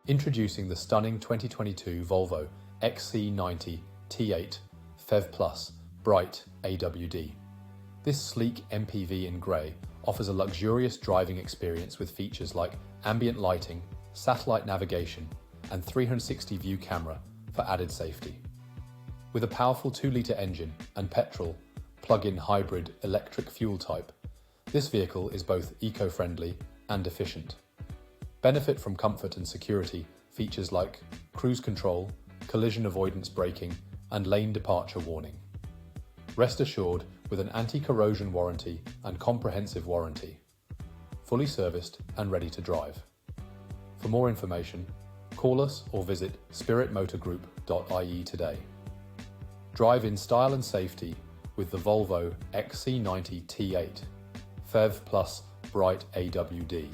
Introducing the stunning 2022 Volvo Xc90 T8 Phev Plus Bright AWD. This sleek MPV in grey offers a luxurious driving experience with features like ambient lighting, satellite navigation, and 360 view camera for added safety. With a powerful 2-litre engine and petrol plug-in hybrid electric fuel type, this vehicle is both eco-friendly and efficient. Benefit from comfort and security features like cruise control, collision avoidance braking, and lane departure warning. Rest assured with an anti-corrosion warranty and comprehensive warranty. Fully serviced and ready to drive. For more information, call us or visit spiritmotorgroup.ie today. Drive in style and safety with the Volvo Xc90 T8 Phev Plus Bright AWD.